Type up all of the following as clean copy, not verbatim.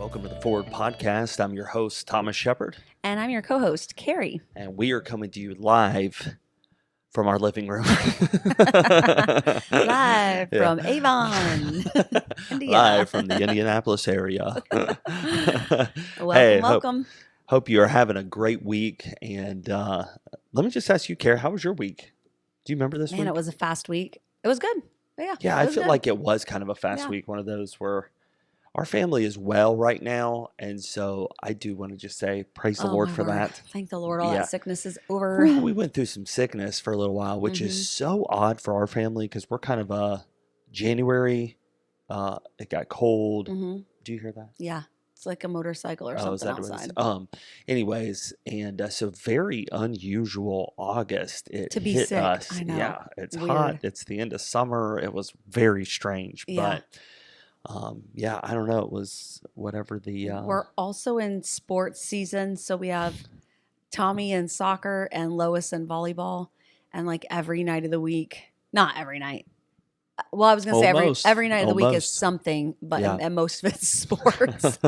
Welcome to the Forward Podcast. I'm your host, Thomas Shepard. And I'm your co-host, Carrie. And we are coming to you live from our living room. Live from Avon, Indiana. Live from the Indianapolis area. Welcome. Hope you are having a great week. And let me just ask you, Carrie, how was your week? Do you remember this week? Man, it was a fast week. It was good. Yeah, I feel like it was kind of a fast week. One of those where our family is well right now, and so I do want to just say praise the Lord for that. Thank the Lord, all that sickness is over. We went through some sickness for a little while, which is so odd for our family because we're kind of January. It got cold. Do you hear that? Yeah, it's like a motorcycle or something outside. Anyways, and so very unusual August. It to be hit sick. us. I know. Yeah, it's Weird. hot. It's the end of summer. It was very strange, but. I don't know. It was whatever the. We're also in sports season, so we have Tommy in soccer and Lois in volleyball, and like every night of the week, not every night. Well, I was gonna say every night of the week is something, but and most of it's sports.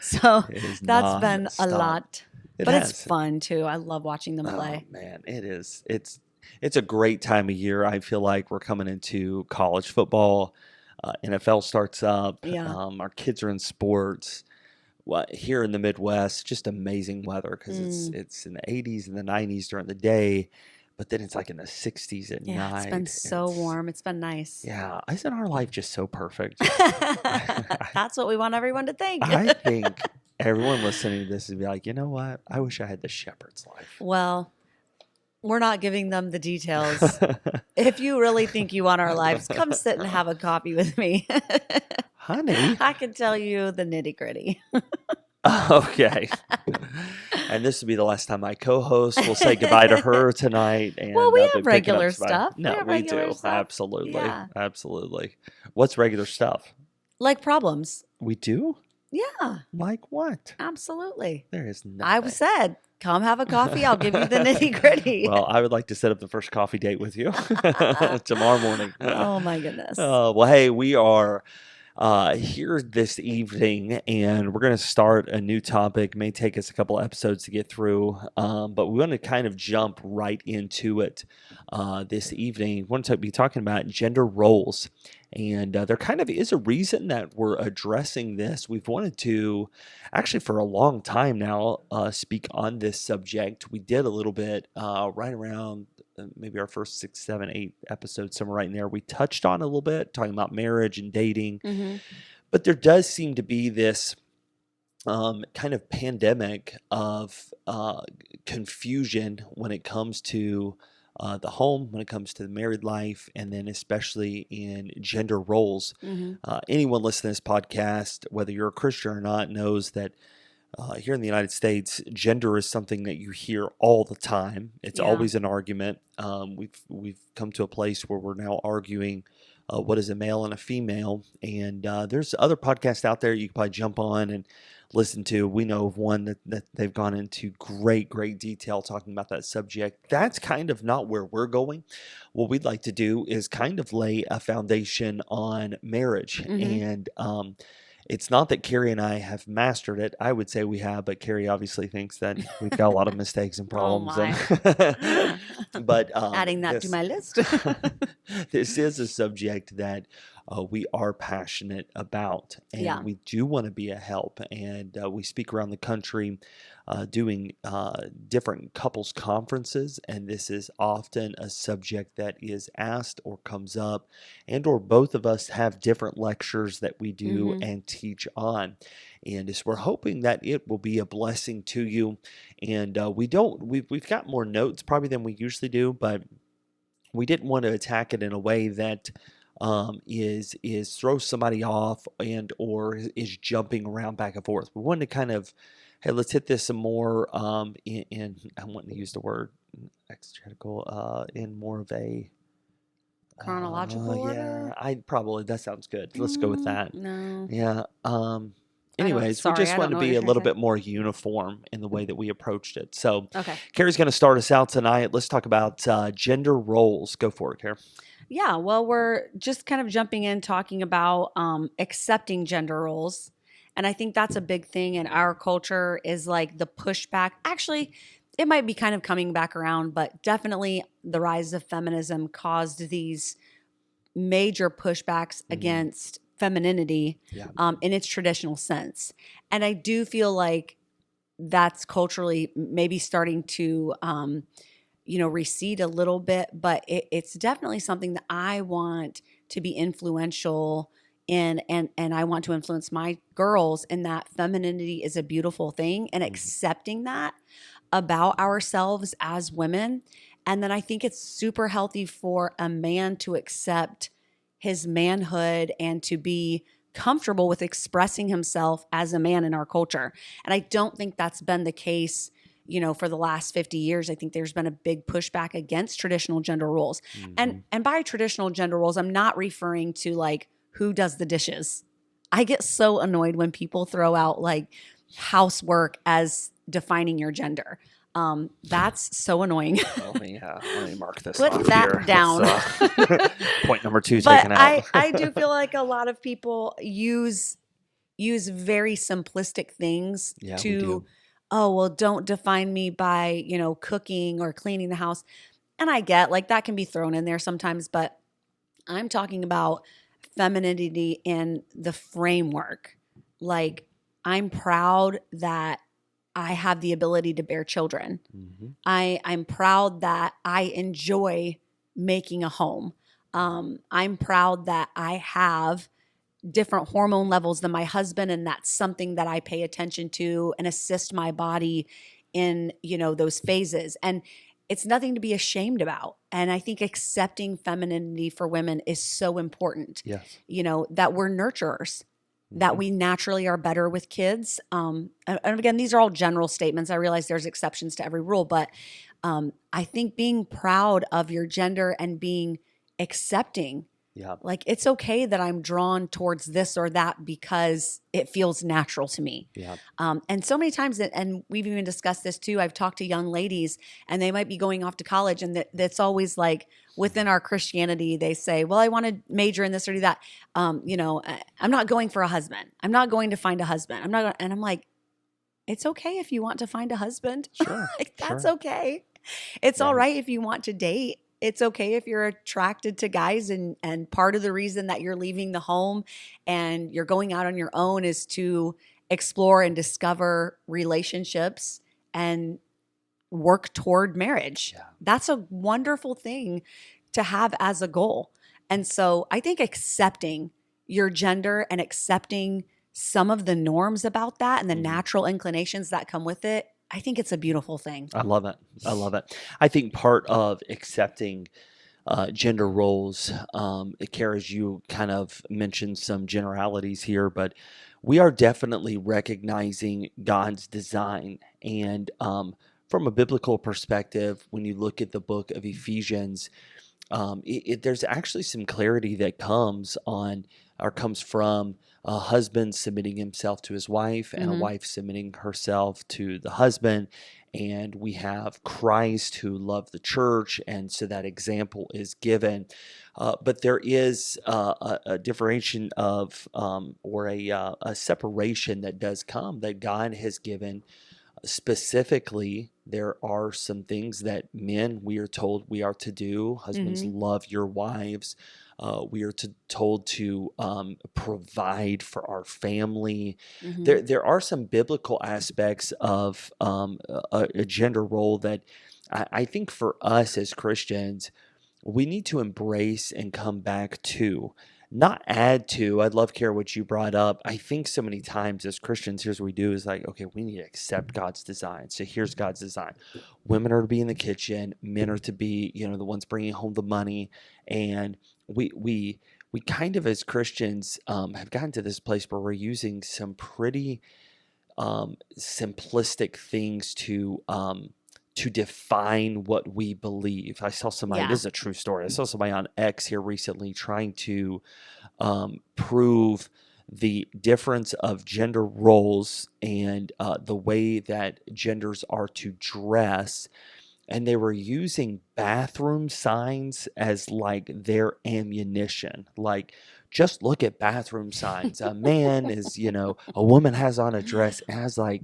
So that's been a lot, but it's fun too. I love watching them play. Oh man, it is. It's a great time of year. I feel like we're coming into college football. NFL starts up. Our kids are in sports. Here in the Midwest, just amazing weather because it's in the 80s and the 90s during the day, but then it's like in the 60s at night. It's been so warm. It's been nice. Yeah, isn't our life just so perfect? That's what we want everyone to think. I think everyone listening to this would be like, you know what? I wish I had the shepherd's life. Well, we're not giving them the details. If you really think you want our lives, come sit and have a coffee with me. Honey. I can tell you the nitty gritty. Okay. And this will be the last time my co-host will say goodbye to her tonight. And well, we have regular stuff. No, we do. Stuff. Absolutely. Yeah. Absolutely. What's regular stuff? Like problems. We do? Yeah. Like what? Absolutely. There is nothing. I said, come have a coffee. I'll give you the nitty gritty. Well, I would like to set up the first coffee date with you tomorrow morning. Oh, my goodness. Well, hey, we are here this evening, and we're going to start a new topic. It may take us a couple episodes to get through, but we want to kind of jump right into it this evening. We want to be talking about gender roles. And there kind of is a reason that we're addressing this. We've wanted to, actually for a long time now, speak on this subject. We did a little bit right around maybe our first 6, 7, 8 episodes, somewhere right in there. We touched on a little bit, talking about marriage and dating. But there does seem to be this kind of pandemic of confusion when it comes to the home, when it comes to the married life, and then especially in gender roles. Anyone listening to this podcast, whether you're a Christian or not, knows that here in the United States, gender is something that you hear all the time. It's always an argument. We've come to a place where we're now arguing what is a male and a female, and there's other podcasts out there you can probably jump on and listen to. We know of one that they've gone into great detail talking about that subject. That's kind of not where we're going. What we'd like to do is kind of lay a foundation on marriage. And it's not that Carrie and I have mastered it. I would say we have, but Carrie obviously thinks that we've got a lot of mistakes and problems. But adding that to my list. This is a subject that we are passionate about, and we do want to be a help. And we speak around the country doing different couples conferences, and this is often a subject that is asked or comes up, and or both of us have different lectures that we do and teach on. And so we're hoping that it will be a blessing to you. And we've got more notes probably than we usually do, but we didn't want to attack it in a way that is throw somebody off and or is jumping around back and forth. We wanted to kind of, hey, let's hit this some more in I want to use the word exegetical in more of a chronological order. That sounds good. Let's go with that. No. Yeah. Anyways, we just wanted to be a little bit more uniform in the way that we approached it. So, Carrie's going to start us out tonight. Let's talk about gender roles. Go for it, Carrie. Yeah, well, we're just kind of jumping in talking about accepting gender roles And I think that's a big thing in our culture is like the pushback. Actually, it might be kind of coming back around, but definitely the rise of feminism caused these major pushbacks against femininity in its traditional sense. And I do feel like that's culturally maybe starting to recede a little bit, but it's definitely something that I want to be influential in, and I want to influence my girls in that femininity is a beautiful thing and accepting that about ourselves as women. And then I think it's super healthy for a man to accept his manhood and to be comfortable with expressing himself as a man in our culture. And I don't think that's been the case, for the last 50 years. I think there's been a big pushback against traditional gender roles. And by traditional gender roles, I'm not referring to like who does the dishes. I get so annoyed when people throw out like housework as defining your gender. That's so annoying. Let me mark this Put off that here. down. Point number 2 But taken out. I do feel like a lot of people use very simplistic things to, oh, well, don't define me by, cooking or cleaning the house. And I get like that can be thrown in there sometimes, but I'm talking about femininity in the framework. Like, I'm proud that I have the ability to bear children. I'm proud that I enjoy making a home. I'm proud that I have different hormone levels than my husband, and that's something that I pay attention to and assist my body in, those phases. And it's nothing to be ashamed about. And I think accepting femininity for women is so important. Yes. That we're nurturers, that we naturally are better with kids. And again, these are all general statements. I realize there's exceptions to every rule, but I think being proud of your gender and being accepting, like it's okay that I'm drawn towards this or that because it feels natural to me. And so many times, and we've even discussed this too, I've talked to young ladies and they might be going off to college, and that's always like within our Christianity, they say, well, I want to major in this or do that. I'm not going for a husband. I'm not going to find a husband. And I'm like, it's okay if you want to find a husband. Sure. That's okay. It's all right if you want to date. It's okay if you're attracted to guys, and part of the reason that you're leaving the home and you're going out on your own is to explore and discover relationships and work toward marriage. That's a wonderful thing to have as a goal. And so I think accepting your gender and accepting some of the norms about that and the natural inclinations that come with it, I think it's a beautiful thing. I love it. I think part of accepting gender roles, Kara, as you kind of mentioned some generalities here, but we are definitely recognizing God's design. And from a biblical perspective, when you look at the book of Ephesians, there's actually some clarity that comes from a husband submitting himself to his wife and a wife submitting herself to the husband. And we have Christ who loved the church, and so that example is given. But there is a differentiation of or a separation that does come that God has given. Specifically, there are some things that men, we are told we are to do. Husbands, love your wives. We are told to provide for our family. There are some biblical aspects of a gender role that I think for us as Christians, we need to embrace and come back to. Not add to. I'd love, Kara, what you brought up. I think so many times as Christians, here's what we do is like, okay, we need to accept God's design. So here's God's design. Women are to be in the kitchen. Men are to be, the ones bringing home the money. And we kind of as Christians have gotten to this place where we're using some pretty simplistic things to define what we believe. I saw somebody, this is a true story. I saw somebody on X here recently trying to prove the difference of gender roles and the way that genders are to dress. And they were using bathroom signs as like their ammunition, like just look at bathroom signs. A man is, a woman has on a dress. And I was like,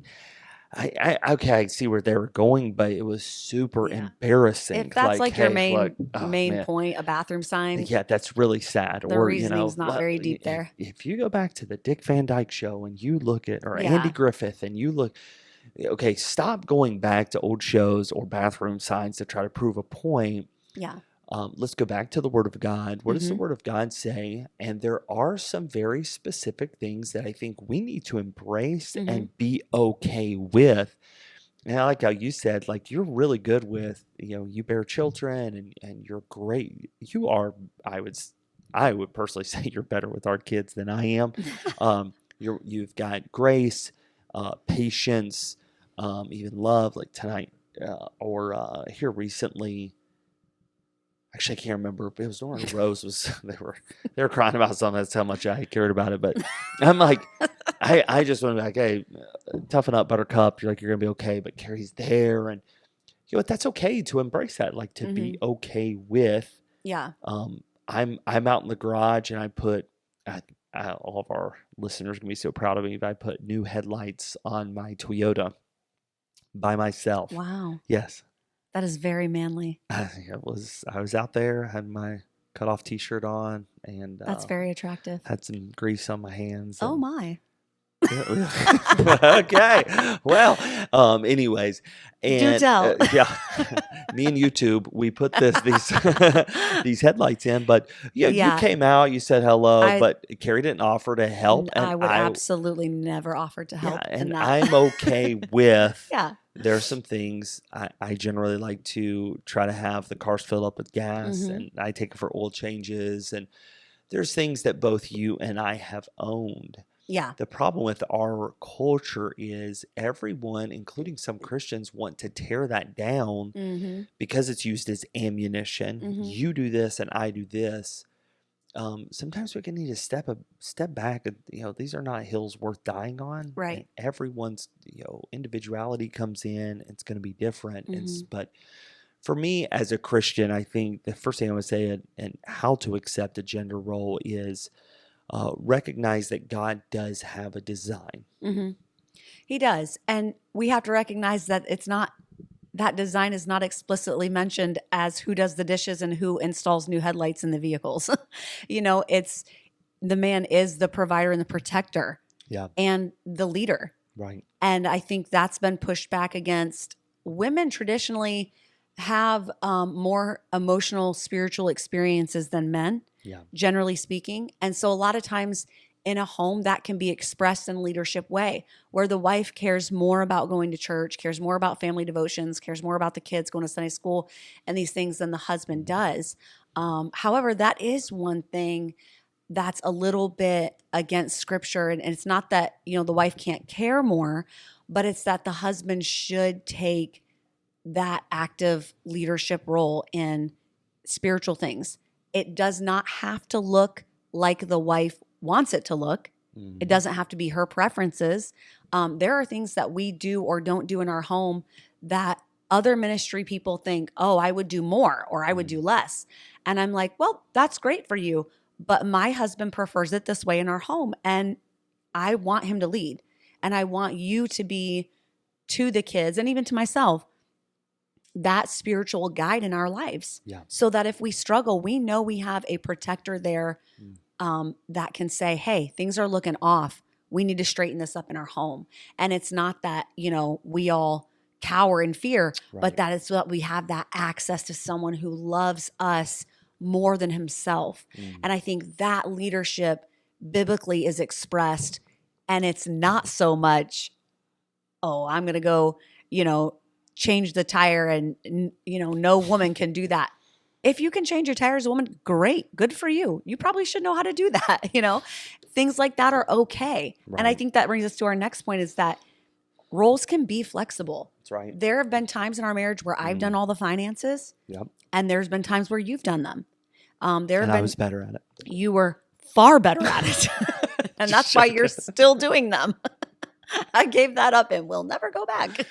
okay, I see where they were going, but it was super embarrassing. If that's like your hey, main point, a bathroom sign. Yeah, that's really sad. The reasoning's not very deep there. If you go back to the Dick Van Dyke Show and you look at, or Andy Griffith, and you look, okay, stop going back to old shows or bathroom signs to try to prove a point. Yeah. Let's go back to the Word of God. What does the Word of God say? And there are some very specific things that I think we need to embrace and be okay with. And I like how you said, like, you're really good with, you bear children and you're great. You are, I would personally say you're better with our kids than I am. You've got grace, patience, even love, like tonight or here recently. Actually, I can't remember, but it was Nora Rose they were crying about something. That's how much I cared about it. But I'm like, I just want to be like, hey, toughen up, Buttercup. You're gonna be okay. But Carrie's there, and that's okay to embrace that, like to be okay with. Yeah. I'm out in the garage, and I put all of our listeners are gonna be so proud of me. But I put new headlights on my Toyota by myself. Wow. Yes. That is very manly. I was out there, had my cutoff T-shirt on, and that's very attractive. Had some grease on my hands. Oh my! Okay. Well, anyways, and do tell. Me and YouTube, we put these headlights in, but you came out, you said hello, but Carrie didn't offer to help. And I would absolutely never offer to help. And I'm okay with. Yeah. There are some things I generally like to try to have the cars filled up with gas, and I take it for oil changes. And there's things that both you and I have owned. Yeah. The problem with our culture is everyone, including some Christians, want to tear that down because it's used as ammunition. You do this and I do this. Sometimes we can need to step back. These are not hills worth dying on. Right. And everyone's individuality comes in. It's going to be different. But for me as a Christian, I think the first thing I would say and how to accept a gender role is recognize that God does have a design. He does, and we have to recognize that that design is not explicitly mentioned as who does the dishes and who installs new headlights in the vehicles. It's the man is the provider and the protector, and the leader. Right. And I think that's been pushed back against. Women traditionally have more emotional, spiritual experiences than men, generally speaking. And so a lot of times in a home that can be expressed in a leadership way where the wife cares more about going to church, cares more about family devotions, cares more about the kids going to Sunday school and these things than the husband does. However, that is one thing that's a little bit against scripture. And it's not that, the wife can't care more, but it's that the husband should take that active leadership role in spiritual things. It does not have to look like the wife wants it to look. It doesn't have to be her preferences. There are things that we do or don't do in our home that other ministry people think, oh, I would do more or I would do less. And I'm like, well, that's great for you. But my husband prefers it this way in our home. And I want him to lead. And I want you to be to the kids and even to myself that spiritual guide in our lives. So that if we struggle, we know we have a protector there that can say, hey, things are looking off. We need to straighten this up in our home. And it's not that, we all cower in fear, but that it's that we have that access to someone who loves us more than himself. And I think that leadership biblically is expressed, and it's not so much, oh, I'm going to go, change the tire and, no woman can do that. If you can change your tire as a woman, great, good for you. You probably should know how to do that. Things like that are okay. And I think that brings us to our next point is that roles can be flexible. That's right. There have been times in our marriage where I've done all the finances. And there's been times where you've done them. I was better at it. You were far better at it. And that's why you're still doing them. I gave that up and will never go back.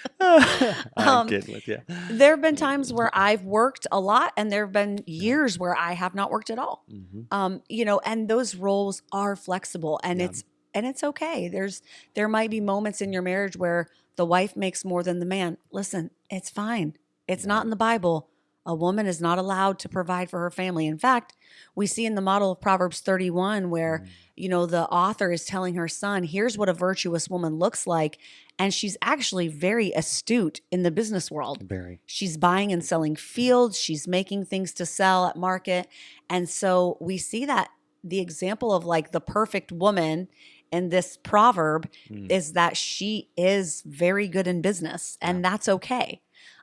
I'm kidding with you. There have been times where I've worked a lot, and there have been years where I have not worked at all. And those roles are flexible, and it's okay. There might be moments in your marriage where the wife makes more than the man. Listen, it's fine. It's not in the Bible. A woman is not allowed to provide for her family. In fact, we see in the model of Proverbs 31 where, the author is telling her son, here's what a virtuous woman looks like. And she's actually very astute in the business world. Very. She's buying and selling fields. She's making things to sell at market. And so we see that the example of like the perfect woman in this proverb is that she is very good in business, and that's okay.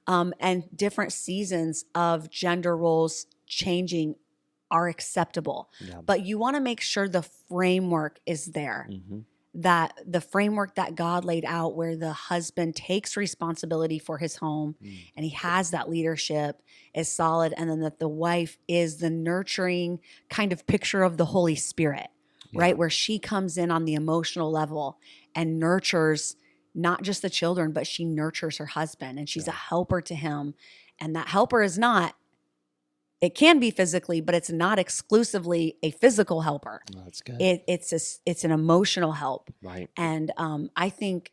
And different seasons of gender roles changing are acceptable. Yeah. But you want to make sure the framework is there, that the framework that God laid out where the husband takes responsibility for his home and he has that leadership is solid. And then that the wife is the nurturing kind of picture of the Holy Spirit, right? Where she comes in on the emotional level and nurtures not just the children, but she nurtures her husband, and she's a helper to him. And that helper is not, it can be physically, but it's not exclusively a physical helper. Oh, that's good. It's an emotional help. Right. And I think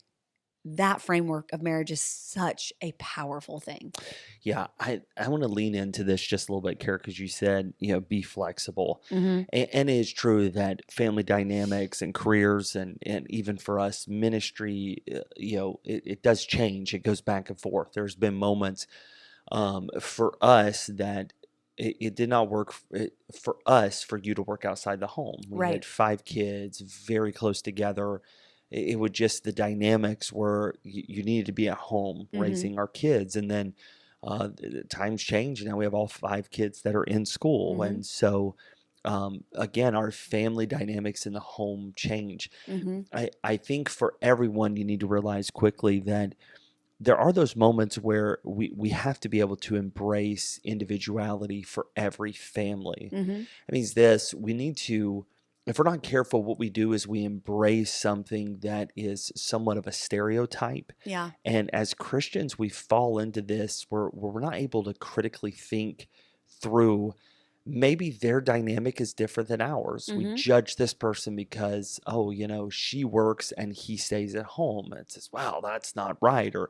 that framework of marriage is such a powerful thing. Yeah, I want to lean into this just a little bit, Kara, because you said, be flexible. And it is true that family dynamics and careers and even for us, ministry, it does change. It goes back and forth. There's been moments for us that it did not work for us for you to work outside the home. We had 5 kids, very close together. It would just, the dynamics were you needed to be at home raising our kids. And then times change. And now we have all 5 kids that are in school. And so, again, our family dynamics in the home change. I think for everyone, you need to realize quickly that there are those moments where we have to be able to embrace individuality for every family. It means this, we need to, if we're not careful, what we do is we embrace something that is somewhat of a stereotype. Yeah. And as Christians, we fall into this where we're not able to critically think through maybe their dynamic is different than ours. We judge this person because, she works and he stays at home. And it says, wow, that's not right. Or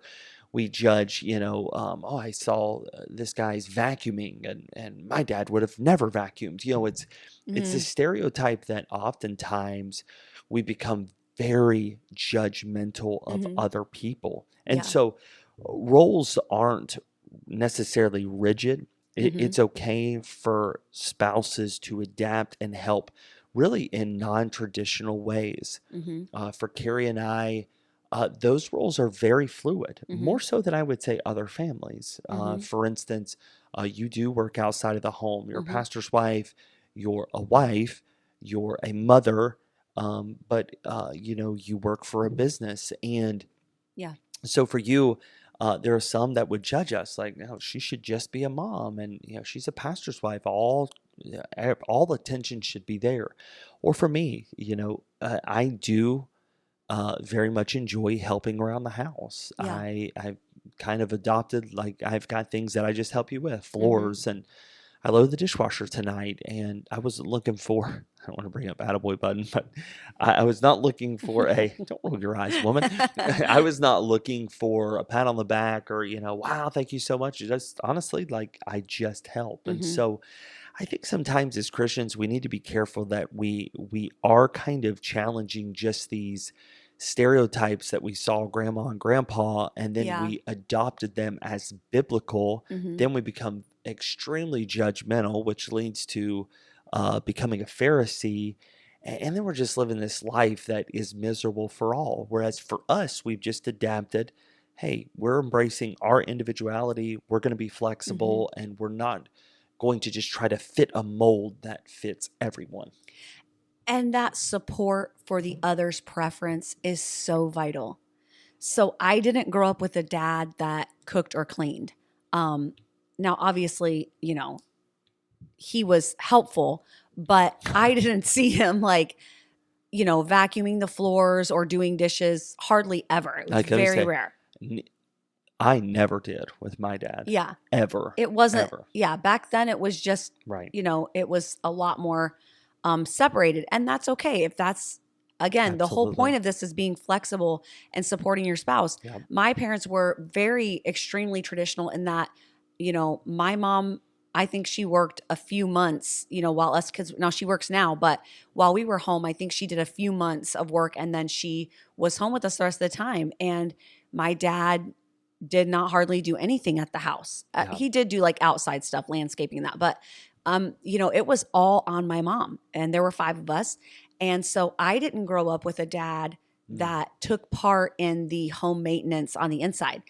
we judge, I saw this guy's vacuuming and my dad would have never vacuumed. It's a stereotype that oftentimes we become very judgmental of other people. And so roles aren't necessarily rigid. It's okay for spouses to adapt and help really in non-traditional ways. For Carrie and I, those roles are very fluid, more so than I would say other families. For instance, you do work outside of the home. You're a pastor's wife, you're a wife, you're a mother, but you work for a business. And so for you, there are some that would judge us like, no, she should just be a mom, and she's a pastor's wife. All attention should be there. Or for me, I do very much enjoy helping around the house. I've kind of adopted, like, I've got things that I just help you with, floors, and I loaded the dishwasher tonight, and I wasn't looking for, I don't want to bring up attaboy button, but I was not looking for don't roll your eyes, woman. I was not looking for a pat on the back or, wow, thank you so much. Just honestly, like, I just help. And so I think sometimes as Christians, we need to be careful that we are kind of challenging just these stereotypes that we saw grandma and grandpa, and then we adopted them as biblical. Then we become extremely judgmental, which leads to becoming a Pharisee. And then we're just living this life that is miserable for all. Whereas for us, we've just adapted. Hey, we're embracing our individuality. We're going to be flexible, and we're not going to just try to fit a mold that fits everyone. And that support for the other's preference is so vital. So I didn't grow up with a dad that cooked or cleaned. Now, obviously, he was helpful, but I didn't see him like, vacuuming the floors or doing dishes. Hardly ever. It was very rare. I never did with my dad. Yeah. Ever. It wasn't. Ever. Yeah. Back then it was just, right. It was a lot more separated. And that's okay. If that's, again, the whole point of this is being flexible and supporting your spouse. Yep. My parents were very extremely traditional in that, my mom, I think she worked a few months, while us kids, now she works now, but while we were home, I think she did a few months of work and then she was home with us the rest of the time. And my dad did not hardly do anything at the house. He did do like outside stuff, landscaping and that, but it was all on my mom, and there were 5 of us. And so I didn't grow up with a dad that took part in the home maintenance on the inside,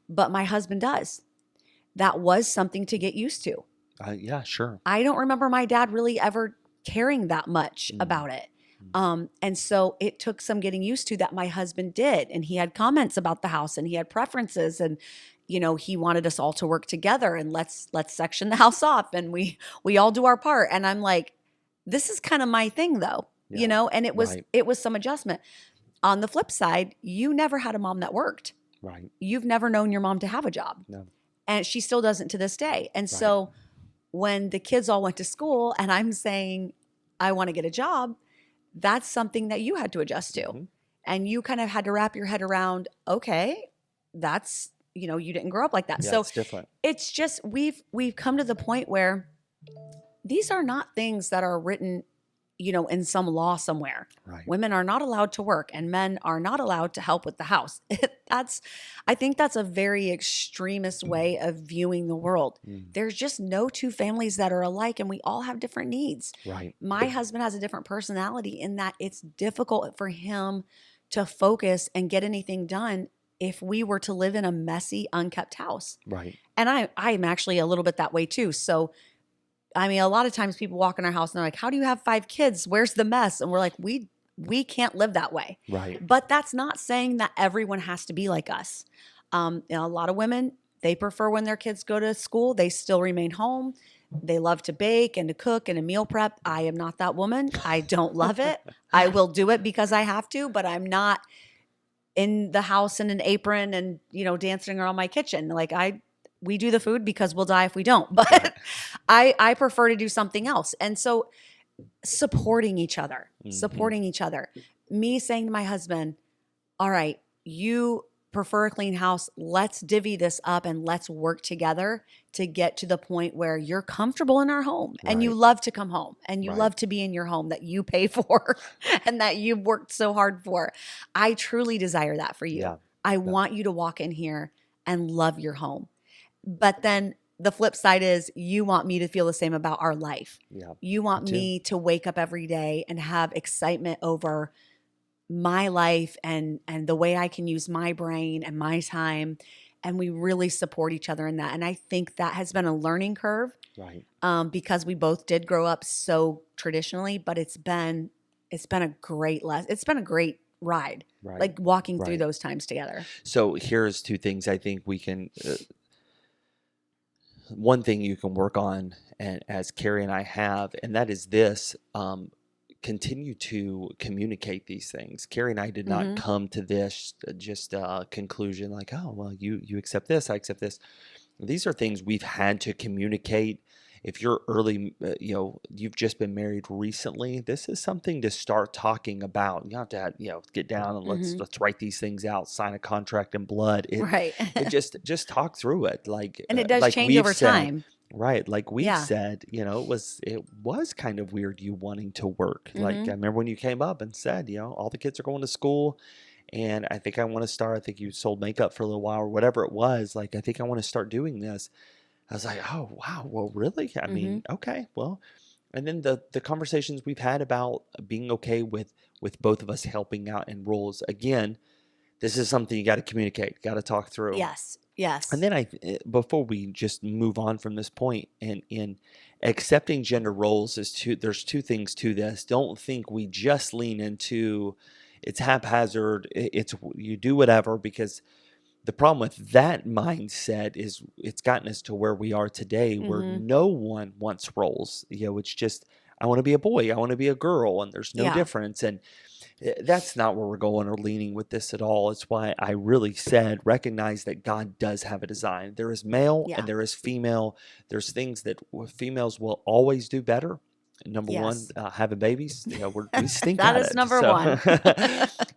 but my husband does. That was something to get used to. Yeah, sure. I don't remember my dad really ever caring that much about it. And so it took some getting used to that my husband did. And he had comments about the house and he had preferences and, he wanted us all to work together and let's section the house off and we all do our part. And I'm like, this is kind of my thing though, and it was some adjustment. On the flip side, you never had a mom that worked. Right. You've never known your mom to have a job. No. And she still doesn't to this day. And so when the kids all went to school and I'm saying, I want to get a job, that's something that you had to adjust to. Mm-hmm. And you kind of had to wrap your head around, okay, that's, you didn't grow up like that. Yeah, so it's different. It's just, we've come to the point where these are not things that are written, in some law somewhere. Right. Women are not allowed to work and men are not allowed to help with the house. I think that's a very extremist way of viewing the world. There's just no 2 families that are alike and we all have different needs. Right. My husband has a different personality in that it's difficult for him to focus and get anything done if we were to live in a messy, unkept house. Right. And I'm actually a little bit that way too. So I mean, a lot of times people walk in our house and they're like, how do you have 5 kids? Where's the mess? And we're like, we can't live that way. Right. But that's not saying that everyone has to be like us. A lot of women, they prefer when their kids go to school, they still remain home. They love to bake and to cook and to meal prep. I am not that woman. I don't love it. I will do it because I have to, but I'm not in the house in an apron and, dancing around my kitchen. Like we do the food because we'll die if we don't, but I prefer to do something else. And so supporting each other, me saying to my husband, all right, you prefer a clean house. Let's divvy this up and let's work together to get to the point where you're comfortable in our home and you love to come home and you love to be in your home that you pay for and that you've worked so hard for. I truly desire that for you. Yeah. I want you to walk in here and love your home. But then the flip side is you want me to feel the same about our life. Yeah, you want me to wake up every day and have excitement over my life and the way I can use my brain and my time. And we really support each other in that. And I think that has been a learning curve. Right. Because we both did grow up so traditionally, but it's been a great lesson. It's been a great ride. Right. Like walking through those times together. So here's 2 things I think we can one thing you can work on, and as Carrie and I have, and that is this, continue to communicate these things. Carrie and I did not come to this just conclusion like, oh, well, you accept this, I accept this. These are things we've had to communicate. If you're early, you've just been married recently, this is something to start talking about. You have to, get down and let's write these things out, sign a contract in blood. It just talk through it. And it does change over time. Right. Like we've said, it was kind of weird you wanting to work. Like I remember when you came up and said, all the kids are going to school and I think I want to start, I think you sold makeup for a little while or whatever it was. Like, I think I want to start doing this. I was like, oh, wow. Well, really? I mean, okay, well, and then the conversations we've had about being okay with both of us helping out in roles. Again, this is something you got to communicate, got to talk through. Yes. And then before we just move on from this point, and in accepting gender roles there's 2 things to this. Don't think we just lean into it's haphazard. It's you do whatever, because the problem with that mindset is it's gotten us to where we are today, where no one wants roles. It's just, I want to be a boy, I want to be a girl, and there's no difference. And That's not where we're going or leaning with this at all. It's why I really said recognize that God does have a design. There is male and Yeah. there is female. There's things that females will always do better. Number one, Yes. having babies. We stink That at is it. number So one.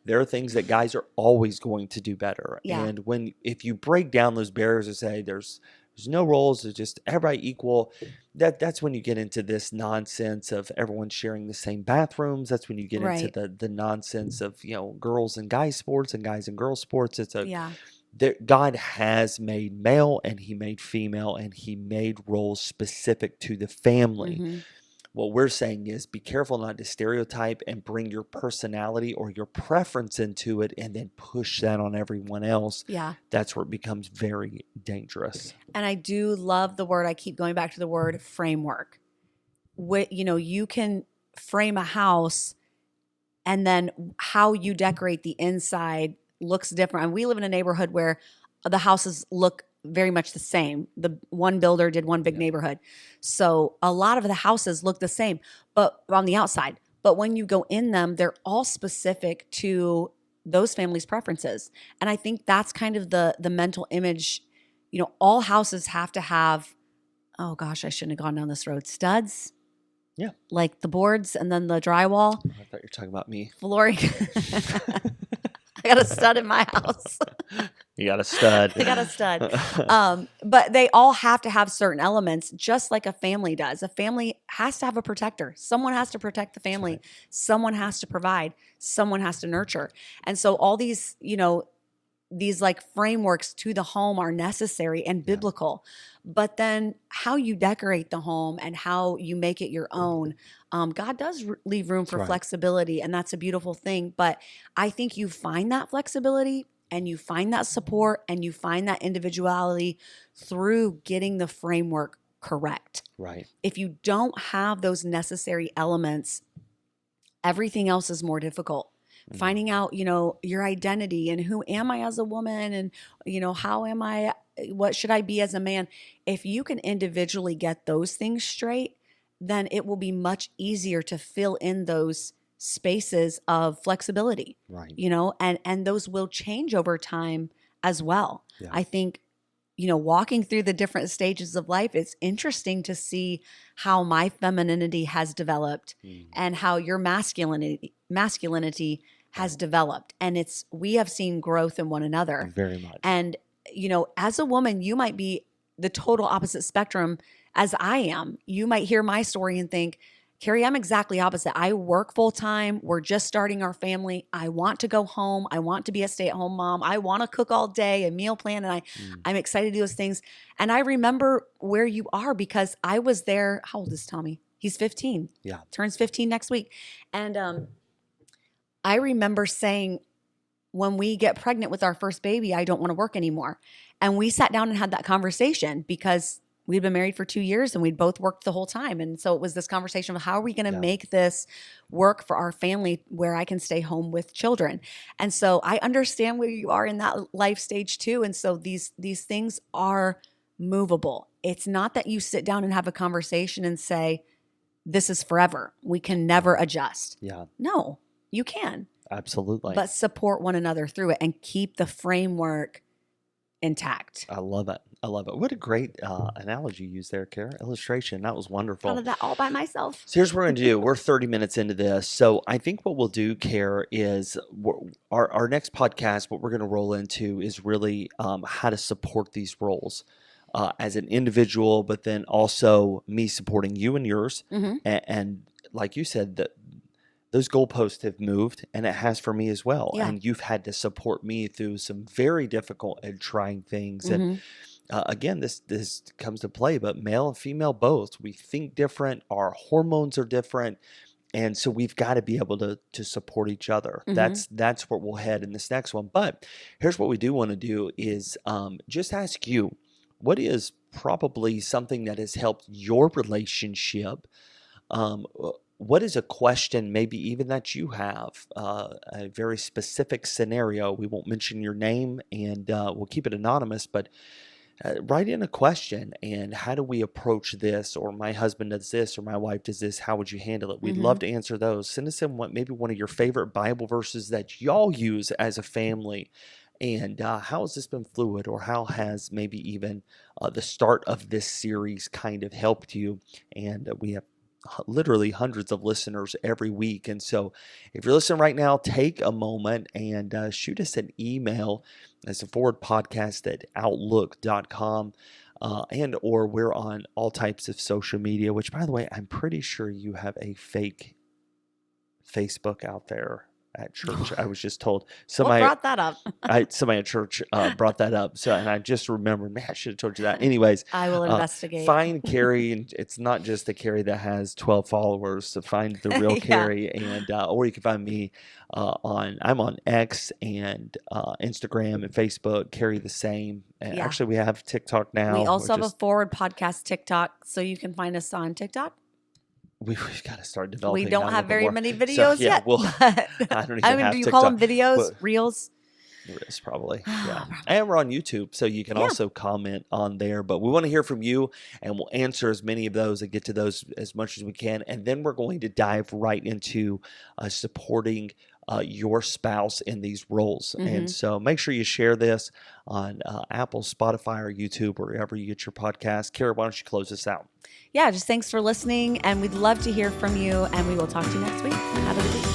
there are things that guys are always going to do better. Yeah. And if you break down those barriers and say there's no roles, it's just everybody equal, that's when you get into this nonsense of everyone sharing the same bathrooms. That's when you get into Right. the nonsense of girls and guys sports and guys and girls sports. Yeah. God has made male and he made female and he made roles specific to the family. hmm What we're saying is be careful not to stereotype and bring your personality or your preference into it and then push that on everyone else. Yeah. That's where it becomes very dangerous. And I do love the word. I keep going back to the word framework. You can frame a house and then how you decorate the inside looks different. And we live in a neighborhood where the houses look very much the same. The one builder did one big neighborhood. So a lot of the houses look the same, but on the outside. But when you go in them, they're all specific to those families' preferences. And I think that's kind of the mental image. All houses have to have, oh gosh, I shouldn't have gone down this road. Studs. Yeah. Like the boards and then the drywall. I thought you were talking about me. Flooring. I got a stud in my house. You got a stud. I got a stud. But they all have to have certain elements, just like a family does. A family has to have a protector. Someone has to protect the family. Right. Someone has to provide. Someone has to nurture. And so all these, these like frameworks to the home are necessary and biblical. But then how you decorate the home and how you make it your own, God does leave room for flexibility, and that's a beautiful thing. But I think you find that flexibility and you find that support and you find that individuality through getting the framework correct. Right. If you don't have those necessary elements, everything else is more difficult. Finding out, your identity and who am I as a woman and, how am I, what should I be as a man? If you can individually get those things straight, then it will be much easier to fill in those spaces of flexibility, Right. And those will change over time as well. Yeah. I think, walking through the different stages of life, it's interesting to see how my femininity has developed and how your masculinity has developed. And we have seen growth in one another. Very much. And, as a woman, you might be the total opposite spectrum as I am. You might hear my story and think, Carrie, I'm exactly opposite. I work full time. We're just starting our family. I want to go home. I want to be a stay-at-home mom. I want to cook all day, a meal plan, and I'm excited to do those things. And I remember where you are because I was there. How old is Tommy? He's 15. Yeah. Turns 15 next week. And I remember saying, when we get pregnant with our first baby, I don't want to work anymore. And we sat down and had that conversation because we'd been married for 2 years and we'd both worked the whole time. And so it was this conversation of how are we going to make this work for our family where I can stay home with children. And so I understand where you are in that life stage too. And so these things are movable. It's not that you sit down and have a conversation and say, this is forever. We can never adjust. Yeah. No, you can. Absolutely. But support one another through it and keep the framework intact. I love it. I love it. What a great analogy you used there, Kara. Illustration. That was wonderful. Thought of that all by myself. So here's what we're going to do. We're 30 minutes into this. So I think what we'll do, Kara, is our next podcast, what we're going to roll into is really how to support these roles as an individual, but then also me supporting you and yours. Mm-hmm. And like you said, that those goalposts have moved, and it has for me as well. Yeah. And you've had to support me through some very difficult and trying things. Mm-hmm. And again, this comes to play, but male and female both. We think different. Our hormones are different. And so we've got to be able to support each other. Mm-hmm. That's where we'll head in this next one. But here's what we do want to do is just ask you, what is probably something that has helped your relationship? What is a question, maybe even that you have, a very specific scenario? We won't mention your name and we'll keep it anonymous, but write in a question and how do we approach this, or my husband does this, or my wife does this, how would you handle it? We'd love to answer those. Send us in maybe one of your favorite Bible verses that y'all use as a family, and how has this been fluid, or how has maybe even the start of this series kind of helped you? And we have literally hundreds of listeners every week. And so if you're listening right now, take a moment and shoot us an email. It's a forwardpodcast@outlook.com. And or we're on all types of social media, which, by the way, I'm pretty sure you have a fake Facebook out there at church. I was just told somebody brought that up. Somebody at church brought that up. So, and I just remembered, man, I should have told you that. Anyways, I will investigate. Find Carrie, and it's not just the Carrie that has 12 followers. So find the real Carrie, and or you can find me I'm on X and Instagram and Facebook. Carrie the same. And actually, we have TikTok now. We also have a Forward Podcast TikTok, so you can find us on TikTok. We've got to start developing. We don't have very many videos yet. Well, I don't even have do you TikTok, call them videos? Reels? Reels, probably. Yeah. And we're on YouTube, so you can also comment on there. But we want to hear from you, and we'll answer as many of those and get to those as much as we can. And then we're going to dive right into supporting your spouse in these roles. And so make sure you share this on Apple, Spotify, or YouTube, or wherever you get your podcast. Carrie, why don't you close this out? Yeah, just thanks for listening, and we'd love to hear from you, and we will talk to you next week. Have a good week.